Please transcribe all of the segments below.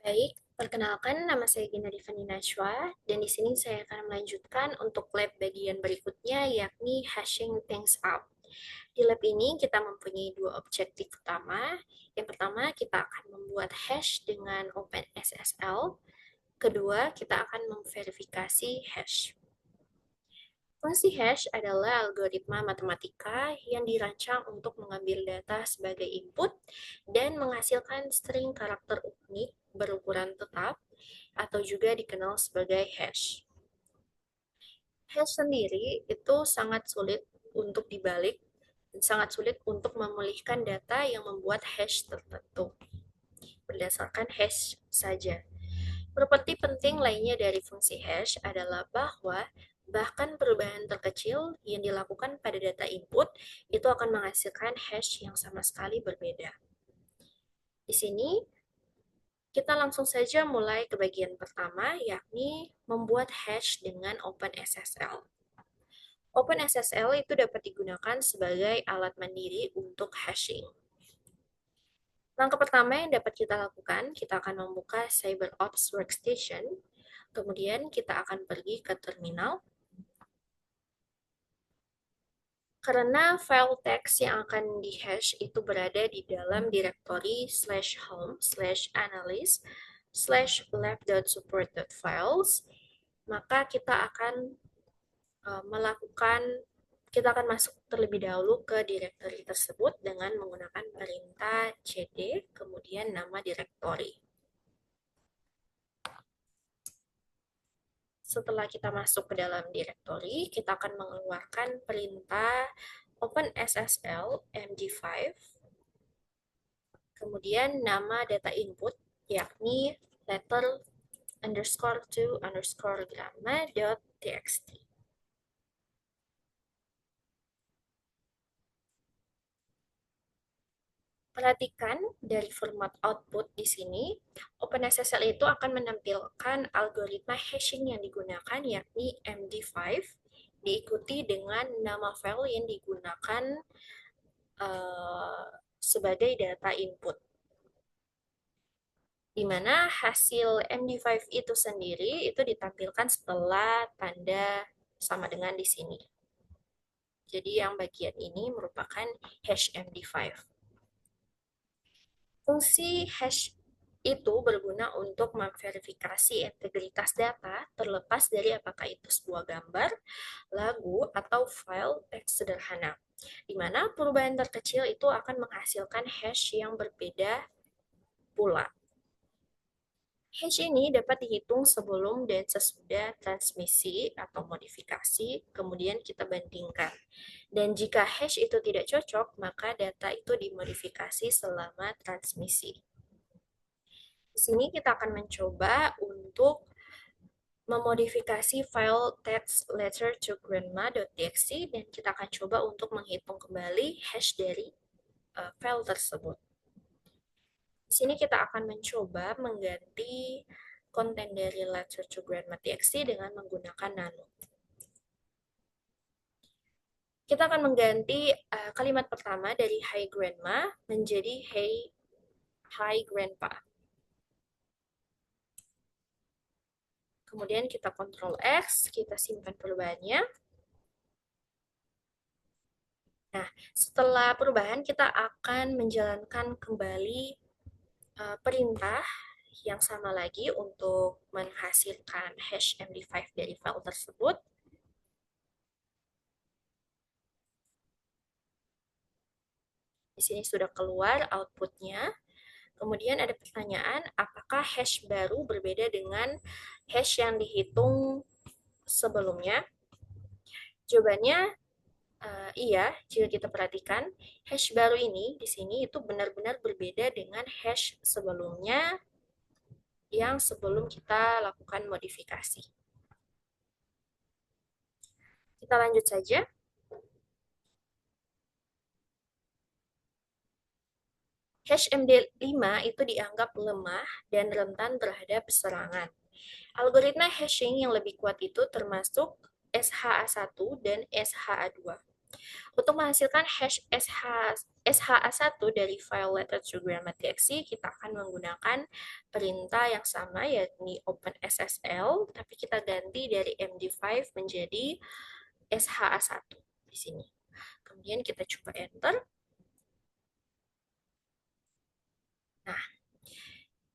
Baik, perkenalkan nama saya Gina Divani Najwa dan di sini saya akan melanjutkan untuk lab bagian berikutnya yakni hashing things out. Di lab ini kita mempunyai dua objektif utama. Yang pertama, kita akan membuat hash dengan OpenSSL. Kedua, kita akan memverifikasi hash. Fungsi hash adalah algoritma matematika yang dirancang untuk mengambil data sebagai input dan menghasilkan string karakter unik berukuran tetap atau juga dikenal sebagai hash. Hash sendiri itu sangat sulit untuk dibalik dan sangat sulit untuk memulihkan data yang membuat hash tertentu berdasarkan hash saja. Properti penting lainnya dari fungsi hash adalah bahwa bahkan perubahan terkecil yang dilakukan pada data input itu akan menghasilkan hash yang sama sekali berbeda. Di sini kita langsung saja mulai ke bagian pertama, yakni membuat hash dengan OpenSSL. OpenSSL itu dapat digunakan sebagai alat mandiri untuk hashing. Langkah pertama yang dapat kita lakukan, kita akan membuka CyberOps Workstation, kemudian kita akan pergi ke terminal. Karena file teks yang akan di-hash itu berada di dalam direktori /home/analyst/lab.support.files, maka kita akan masuk terlebih dahulu ke direktori tersebut dengan menggunakan perintah cd, kemudian nama direktori. Setelah kita masuk ke dalam direktori, kita akan mengeluarkan perintah OpenSSL MD5, kemudian nama data input, yakni letter underscore to underscore gamma.txt. Perhatikan dari format output di sini, OpenSSL itu akan menampilkan algoritma hashing yang digunakan yakni MD5 diikuti dengan nama file yang digunakan sebagai data input. Di mana hasil MD5 itu sendiri itu ditampilkan setelah tanda sama dengan di sini. Jadi yang bagian ini merupakan hash MD5. Fungsi hash itu berguna untuk memverifikasi integritas data terlepas dari apakah itu sebuah gambar, lagu, atau file teks sederhana, di mana perubahan terkecil itu akan menghasilkan hash yang berbeda pula. Hash ini dapat dihitung sebelum dan sesudah transmisi atau modifikasi, kemudian kita bandingkan. Dan jika hash itu tidak cocok, maka data itu dimodifikasi selama transmisi. Di sini kita akan mencoba untuk memodifikasi file text letter to grandma.txt dan kita akan coba untuk menghitung kembali hash dari file tersebut. Di sini kita akan mencoba mengganti konten dari letter to grandma.txt dengan menggunakan nano. Kita akan mengganti kalimat pertama dari hi grandma menjadi hi grandpa. Kemudian kita Ctrl X, kita simpan perubahannya. Nah, setelah perubahan kita akan menjalankan kembali perintah yang sama lagi untuk menghasilkan hash MD5 dari file tersebut. Di sini sudah keluar outputnya. Kemudian ada pertanyaan, apakah hash baru berbeda dengan hash yang dihitung sebelumnya? Jawabannya iya, jika kita perhatikan, hash baru ini di sini itu benar-benar berbeda dengan hash sebelumnya yang sebelum kita lakukan modifikasi. Kita lanjut saja. Hash MD5 itu dianggap lemah dan rentan terhadap serangan. Algoritma hashing yang lebih kuat itu termasuk SHA-1 dan SHA-2. Untuk menghasilkan hash SHA-1 dari file letter to grammar.txt, kita akan menggunakan perintah yang sama, yakni OpenSSL, tapi kita ganti dari MD5 menjadi SHA-1 di sini. Kemudian kita coba enter. Nah,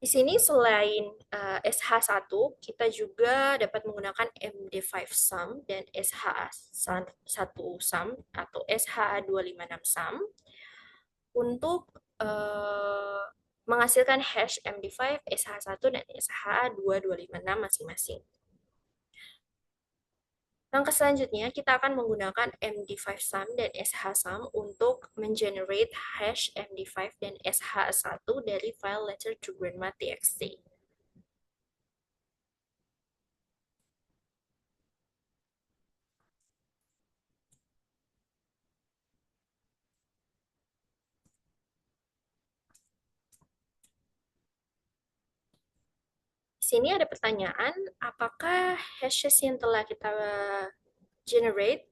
di sini selain SH1, kita juga dapat menggunakan MD5 sum dan SHA1 sum atau SHA256 sum untuk menghasilkan hash MD5, SH1, dan SHA2256 masing-masing. Langkah selanjutnya, kita akan menggunakan MD5 sum dan SH sum untuk mengenerate hash MD5 dan SH1 dari file letter to grammar.txt. Di sini ada pertanyaan, apakah hashes yang telah kita generate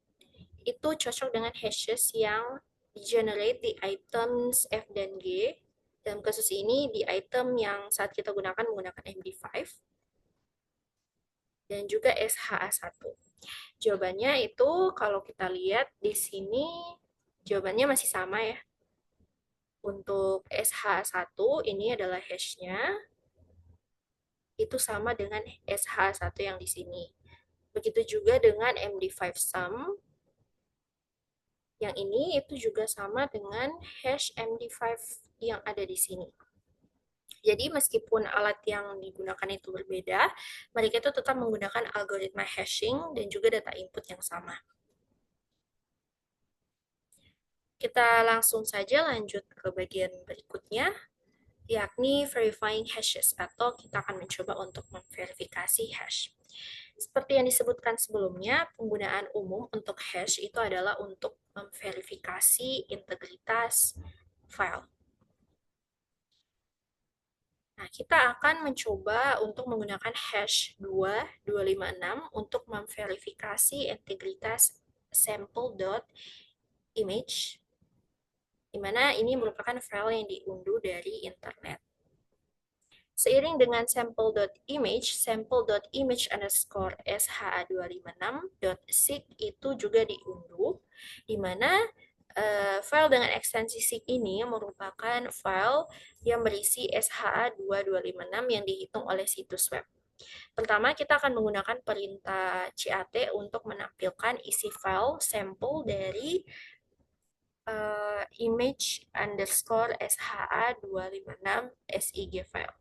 itu cocok dengan hashes yang di-generate di items F dan G. Dalam kasus ini, di item yang saat kita gunakan menggunakan MD5 dan juga SHA1. Jawabannya itu kalau kita lihat di sini, jawabannya masih sama ya. Untuk SH1 ini adalah hashnya, itu sama dengan SH1 yang di sini. Begitu juga dengan MD5 sum, yang ini itu juga sama dengan hash MD5 yang ada di sini. Jadi meskipun alat yang digunakan itu berbeda, mereka itu tetap menggunakan algoritma hashing dan juga data input yang sama. Kita langsung saja lanjut ke bagian berikutnya, yakni verifying hashes, atau kita akan mencoba untuk memverifikasi hash. Seperti yang disebutkan sebelumnya, penggunaan umum untuk hash itu adalah untuk memverifikasi integritas file. Nah, kita akan mencoba untuk menggunakan hash 2256 untuk memverifikasi integritas sample.image, di mana ini merupakan file yang diunduh dari internet. Seiring dengan sample.image, sample.image underscore sha256.sig itu juga diunduh, di mana file dengan ekstensi sig ini merupakan file yang berisi SHA2256 yang dihitung oleh situs web. Pertama, kita akan menggunakan perintah cat untuk menampilkan isi file sampel dari image underscore SHA256 SIG file.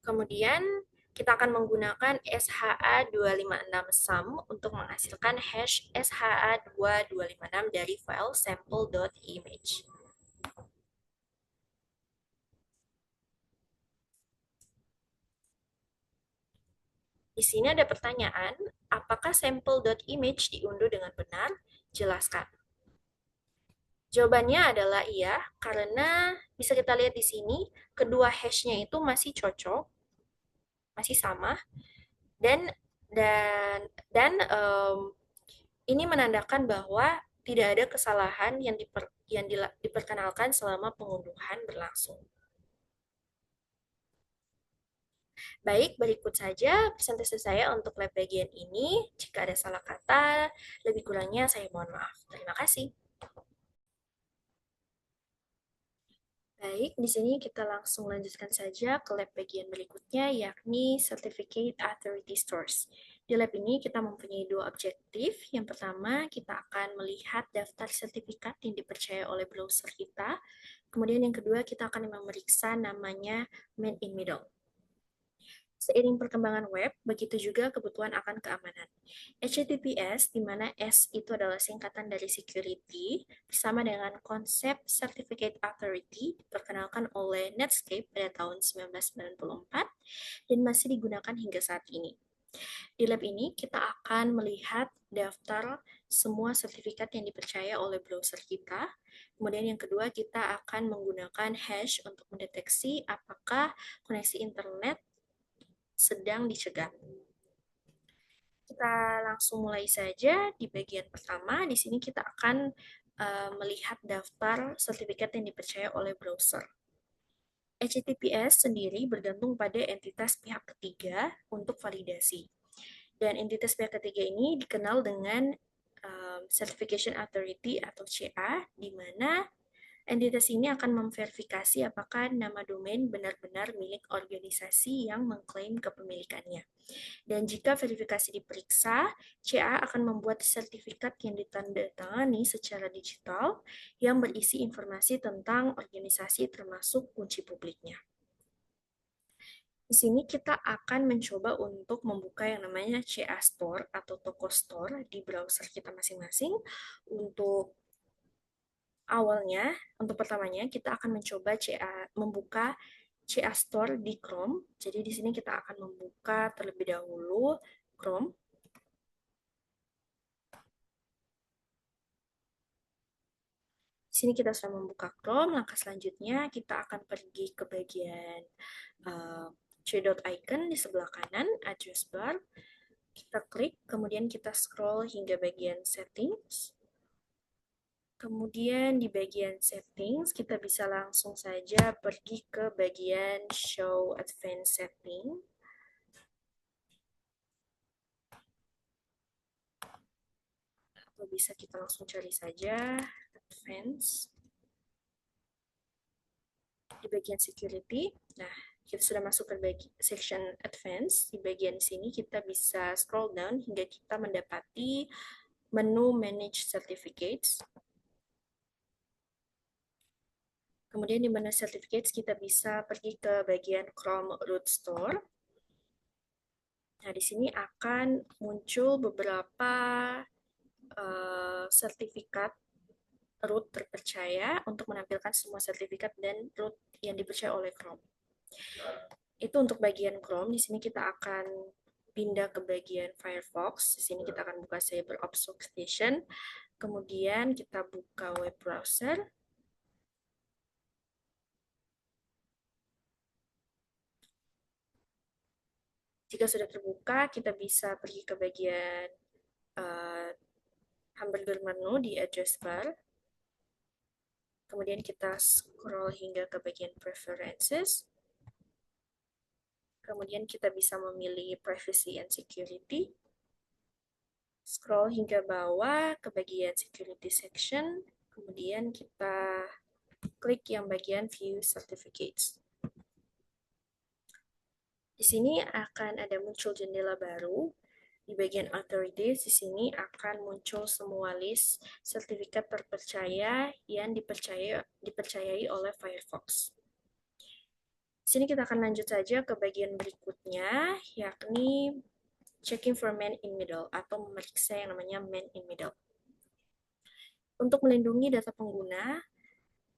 Kemudian kita akan menggunakan SHA256 sum untuk menghasilkan hash SHA2256 dari file sample.image. Di sini ada pertanyaan, apakah sample.image diunduh dengan benar? Jelaskan. Jawabannya adalah iya, karena bisa kita lihat di sini, kedua hashnya itu masih cocok, masih sama, dan dan ini menandakan bahwa tidak ada kesalahan yang diperkenalkan selama pengunduhan berlangsung. Baik, berikut saja presentasi saya untuk lab bagian ini. Jika ada salah kata, lebih kurangnya saya mohon maaf. Terima kasih. Baik, di sini kita langsung lanjutkan saja ke lab bagian berikutnya, yakni Certificate Authority Stores. Di lab ini kita mempunyai dua objektif. Yang pertama, kita akan melihat daftar sertifikat yang dipercaya oleh browser kita. Kemudian yang kedua, kita akan memeriksa namanya man in middle. Seiring perkembangan web, begitu juga kebutuhan akan keamanan. HTTPS, di mana S itu adalah singkatan dari security, bersama dengan konsep Certificate Authority, diperkenalkan oleh Netscape pada tahun 1994 dan masih digunakan hingga saat ini. Di lab ini, kita akan melihat daftar semua sertifikat yang dipercaya oleh browser kita. Kemudian yang kedua, kita akan menggunakan hash untuk mendeteksi apakah koneksi internet sedang dicegat. Kita langsung mulai saja di bagian pertama. Di sini kita akan melihat daftar sertifikat yang dipercaya oleh browser. HTTPS sendiri bergantung pada entitas pihak ketiga untuk validasi. Dan entitas pihak ketiga ini dikenal dengan Certification Authority atau CA, di mana entitas ini akan memverifikasi apakah nama domain benar-benar milik organisasi yang mengklaim kepemilikannya. Dan jika verifikasi diperiksa, CA akan membuat sertifikat yang ditandatangani secara digital yang berisi informasi tentang organisasi termasuk kunci publiknya. Di sini kita akan mencoba untuk membuka yang namanya CA Store atau toko store di browser kita masing-masing. Untuk awalnya, untuk pertamanya kita akan mencoba membuka CA Store di Chrome. Jadi di sini kita akan membuka terlebih dahulu Chrome. Di sini kita sudah membuka Chrome. Langkah selanjutnya kita akan pergi ke bagian three dot icon di sebelah kanan, address bar. Kita klik, kemudian kita scroll hingga bagian settings. Kemudian di bagian settings, kita bisa langsung saja pergi ke bagian show advanced setting. Atau bisa kita langsung cari saja advanced. Di bagian security, nah kita sudah masuk ke section advanced. Di bagian sini kita bisa scroll down hingga kita mendapati menu manage certificates. Kemudian di menu certificates kita bisa pergi ke bagian Chrome root store. Nah, di sini akan muncul beberapa sertifikat root terpercaya untuk menampilkan semua sertifikat dan root yang dipercaya oleh Chrome. Itu untuk bagian Chrome. Di sini kita akan pindah ke bagian Firefox. Di sini kita akan buka Cyber Obfuscation. Kemudian kita buka web browser. Jika sudah terbuka, kita bisa pergi ke bagian hamburger menu di address bar. Kemudian kita scroll hingga ke bagian preferences. Kemudian kita bisa memilih privacy and security. Scroll hingga bawah ke bagian security section. Kemudian kita klik yang bagian view certificates. Di sini akan ada muncul jendela baru. Di bagian authorities, di sini akan muncul semua list sertifikat terpercaya yang dipercayai oleh Firefox. Di sini kita akan lanjut saja ke bagian berikutnya, yakni checking for man in middle atau memeriksa yang namanya man in middle. Untuk melindungi data pengguna,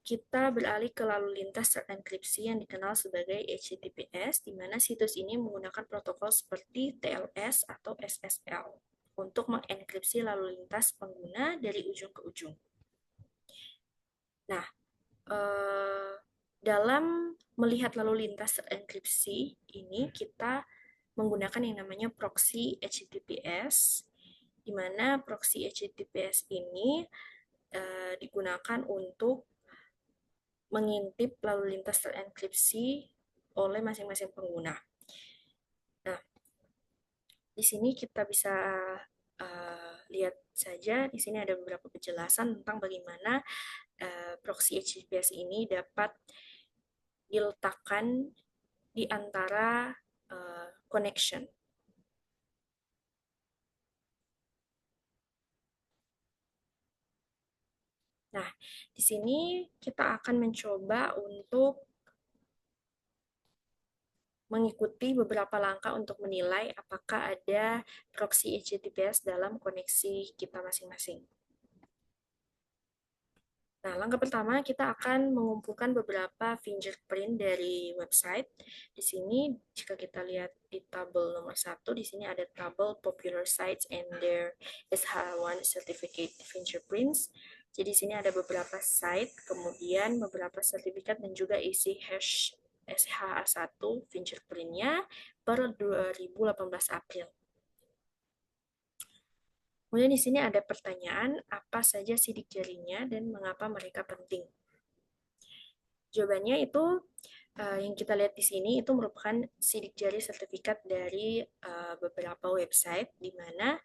kita beralih ke lalu lintas terenkripsi yang dikenal sebagai HTTPS, di mana situs ini menggunakan protokol seperti TLS atau SSL untuk mengenkripsi lalu lintas pengguna dari ujung ke ujung. Nah, dalam melihat lalu lintas terenkripsi ini, kita menggunakan yang namanya proxy HTTPS, di mana proxy HTTPS ini digunakan untuk mengintip lalu lintas terenkripsi oleh masing-masing pengguna. Nah, di sini kita bisa lihat saja, di sini ada beberapa penjelasan tentang bagaimana proxy HTTPS ini dapat diletakkan di antara connection. Nah, di sini kita akan mencoba untuk mengikuti beberapa langkah untuk menilai apakah ada proxy HTTPS dalam koneksi kita masing-masing. Nah, langkah pertama kita akan mengumpulkan beberapa fingerprint dari website. Di sini jika kita lihat di tabel nomor 1, di sini ada tabel popular sites and their SH1 certificate fingerprints. Jadi di sini ada beberapa site, kemudian beberapa sertifikat dan juga isi hash SHA1 fingerprintnya per 2018 April. Kemudian di sini ada pertanyaan, apa saja sidik jarinya dan mengapa mereka penting. Jawabannya itu yang kita lihat di sini itu merupakan sidik jari sertifikat dari beberapa website di mana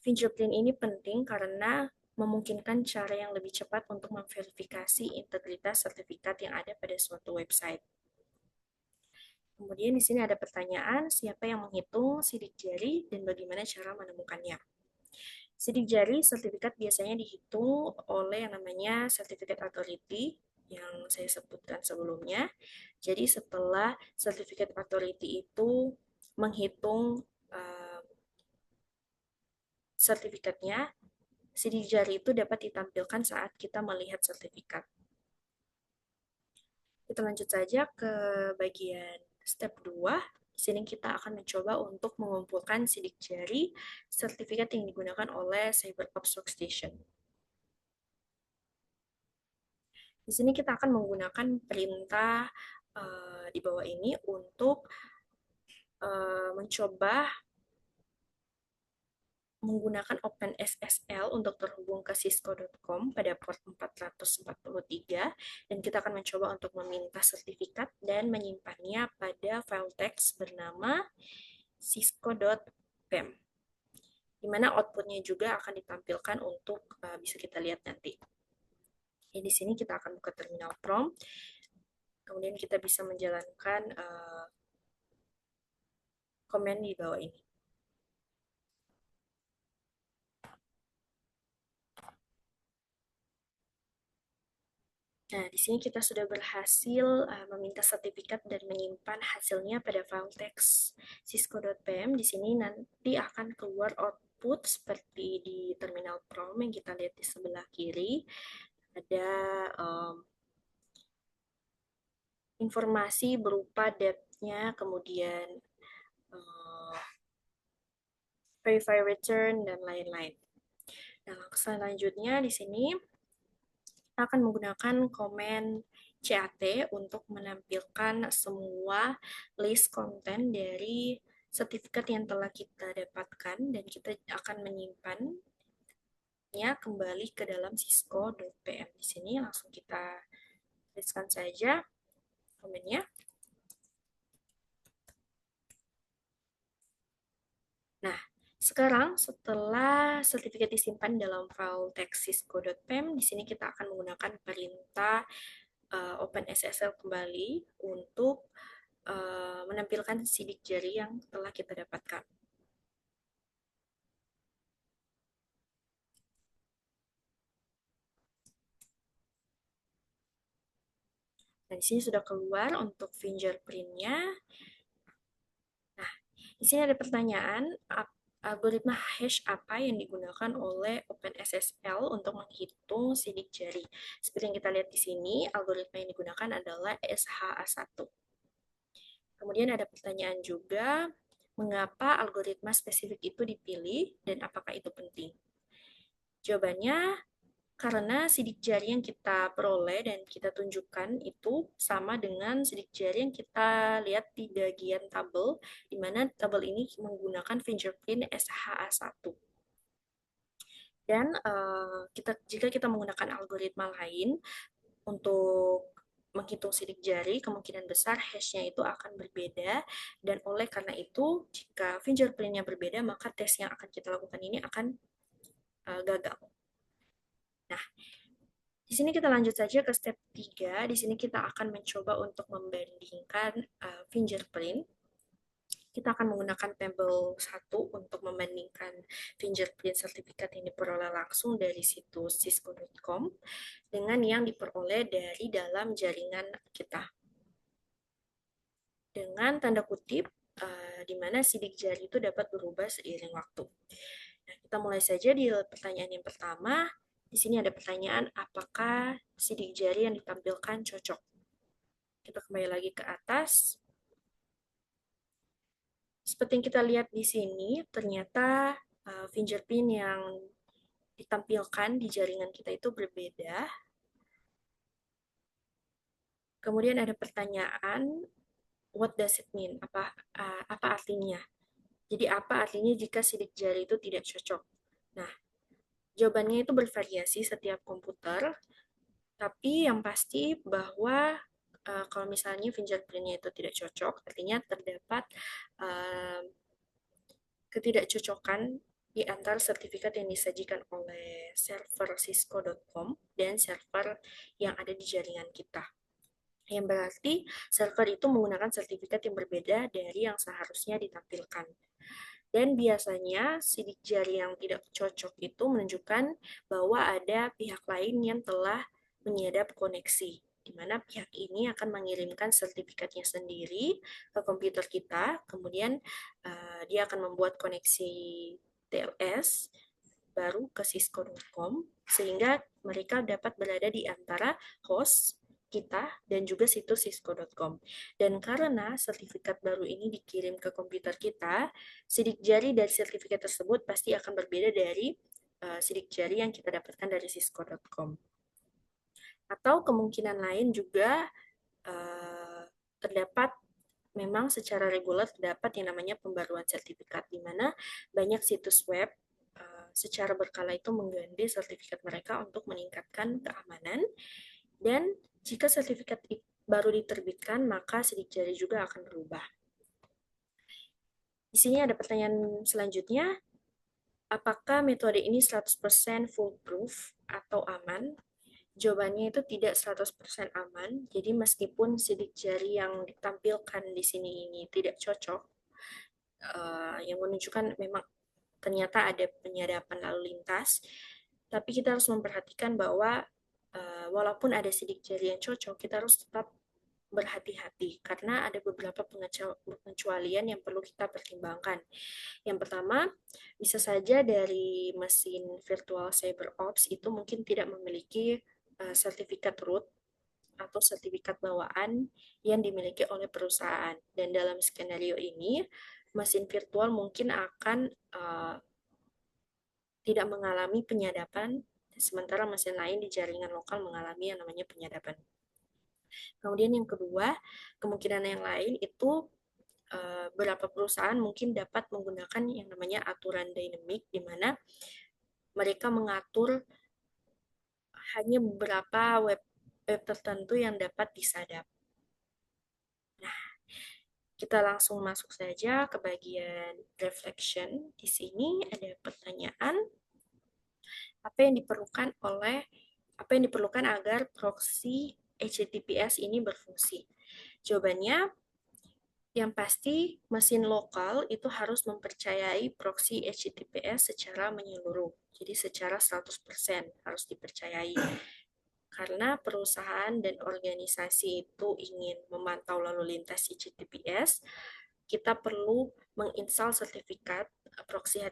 fingerprint ini penting karena memungkinkan cara yang lebih cepat untuk memverifikasi integritas sertifikat yang ada pada suatu website. Kemudian di sini ada pertanyaan, siapa yang menghitung sidik jari dan bagaimana cara menemukannya? Sidik jari sertifikat biasanya dihitung oleh yang namanya Certificate Authority yang saya sebutkan sebelumnya. Jadi setelah Certificate Authority itu menghitung sertifikatnya, sidik jari itu dapat ditampilkan saat kita melihat sertifikat. Kita lanjut saja ke bagian step 2. Di sini kita akan mencoba untuk mengumpulkan sidik jari sertifikat yang digunakan oleh CyberOps Workstation. Di sini kita akan menggunakan perintah di bawah ini untuk mencoba menggunakan OpenSSL untuk terhubung ke cisco.com pada port 443 dan kita akan mencoba untuk meminta sertifikat dan menyimpannya pada file text bernama cisco.pem di mana outputnya juga akan ditampilkan untuk bisa kita lihat nanti. Jadi di sini kita akan buka terminal prompt, kemudian kita bisa menjalankan komen di bawah ini. Nah, di sini kita sudah berhasil meminta sertifikat dan menyimpan hasilnya pada file text cisco.pm. Di sini nanti akan keluar output seperti di terminal prompt yang kita lihat di sebelah kiri. Ada informasi berupa date-nya, kemudian verify return, dan lain-lain. Nah, selanjutnya di sini akan menggunakan komen CAT untuk menampilkan semua list konten dari sertifikat yang telah kita dapatkan dan kita akan menyimpannya kembali ke dalam cisco.pm. Di sini langsung kita tuliskan saja komennya. Nah, sekarang setelah sertifikat disimpan dalam file text cisco.pem, di sini kita akan menggunakan perintah OpenSSL kembali untuk menampilkan sidik jari yang telah kita dapatkan. Nah, di sini sudah keluar untuk fingerprint-nya. Nah, di sini ada pertanyaan, algoritma hash apa yang digunakan oleh OpenSSL untuk menghitung sidik jari. Seperti yang kita lihat di sini, algoritma yang digunakan adalah SHA1. Kemudian ada pertanyaan juga, mengapa algoritma spesifik itu dipilih dan apakah itu penting? Jawabannya, karena sidik jari yang kita peroleh dan kita tunjukkan itu sama dengan sidik jari yang kita lihat di bagian tabel, di mana tabel ini menggunakan fingerprint SHA1. Dan jika kita menggunakan algoritma lain untuk menghitung sidik jari, kemungkinan besar hash-nya itu akan berbeda, dan oleh karena itu, jika fingerprint-nya berbeda, maka tes yang akan kita lakukan ini akan gagal. Nah, di sini kita lanjut saja ke step 3. Di sini kita akan mencoba untuk membandingkan fingerprint. Kita akan menggunakan tabel 1 untuk membandingkan fingerprint sertifikat yang diperoleh langsung dari situs cisco.com dengan yang diperoleh dari dalam jaringan kita. Dengan tanda kutip, di mana sidik jari itu dapat berubah seiring waktu. Nah, kita mulai saja di pertanyaan yang pertama. Di sini ada pertanyaan, apakah sidik jari yang ditampilkan cocok? Kita kembali lagi ke atas. Seperti yang kita lihat di sini, ternyata fingerprint yang ditampilkan di jaringan kita itu berbeda. Kemudian ada pertanyaan, what does it mean? Apa artinya? Jadi apa artinya jika sidik jari itu tidak cocok? Nah, jawabannya itu bervariasi setiap komputer, tapi yang pasti bahwa kalau misalnya fingerprint-nya itu tidak cocok, artinya terdapat uh, ketidakcocokan di antara sertifikat yang disajikan oleh server cisco.com dan server yang ada di jaringan kita. Yang berarti server itu menggunakan sertifikat yang berbeda dari yang seharusnya ditampilkan. Dan biasanya sidik jari yang tidak cocok itu menunjukkan bahwa ada pihak lain yang telah menyadap koneksi, di mana pihak ini akan mengirimkan sertifikatnya sendiri ke komputer kita, kemudian dia akan membuat koneksi TLS baru ke cisco.com, sehingga mereka dapat berada di antara host kita dan juga situs cisco.com. Dan karena sertifikat baru ini dikirim ke komputer kita, sidik jari dari sertifikat tersebut pasti akan berbeda dari sidik jari yang kita dapatkan dari cisco.com. Atau kemungkinan lain juga terdapat memang secara reguler terdapat yang namanya pembaruan sertifikat, di mana banyak situs web secara berkala itu mengganti sertifikat mereka untuk meningkatkan keamanan. Dan jika sertifikat baru diterbitkan, maka sidik jari juga akan berubah. Di sini ada pertanyaan selanjutnya, apakah metode ini 100% foolproof atau aman? Jawabannya itu tidak 100% aman. Jadi meskipun sidik jari yang ditampilkan di sini ini tidak cocok, yang menunjukkan memang ternyata ada penyadapan lalu lintas, tapi kita harus memperhatikan bahwa walaupun ada sidik jari yang cocok, kita harus tetap berhati-hati karena ada beberapa pengecualian yang perlu kita pertimbangkan. Yang pertama, bisa saja dari mesin virtual CyberOps itu mungkin tidak memiliki sertifikat root atau sertifikat bawaan yang dimiliki oleh perusahaan. Dan dalam skenario ini, mesin virtual mungkin akan tidak mengalami penyadapan, sementara mesin lain di jaringan lokal mengalami yang namanya penyadapan. Kemudian yang kedua, kemungkinan yang lain itu beberapa perusahaan mungkin dapat menggunakan yang namanya aturan dynamic, di mana mereka mengatur hanya beberapa web tertentu yang dapat disadap. Nah, kita langsung masuk saja ke bagian reflection. Di sini ada pertanyaan, apa yang diperlukan agar proxy HTTPS ini berfungsi? Jawabannya, yang pasti, mesin lokal itu harus mempercayai proxy HTTPS secara menyeluruh. Jadi secara 100% harus dipercayai. Karena perusahaan dan organisasi itu ingin memantau lalu lintas HTTPS, kita perlu menginstal sertifikat proxy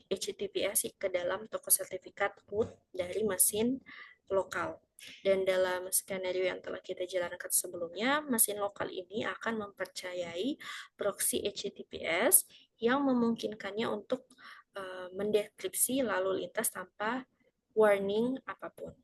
HTTPS ke dalam toko sertifikat root dari mesin lokal. Dan dalam skenario yang telah kita jalankan sebelumnya, mesin lokal ini akan mempercayai proxy HTTPS yang memungkinkannya untuk mendekripsi lalu lintas tanpa warning apapun.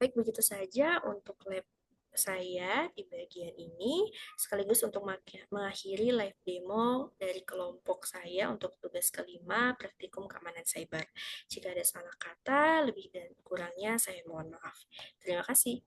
Baik, begitu saja untuk lab saya di bagian ini, sekaligus untuk mengakhiri live demo dari kelompok saya untuk tugas kelima, praktikum keamanan cyber. Jika ada salah kata, lebih dan kurangnya saya mohon maaf. Terima kasih.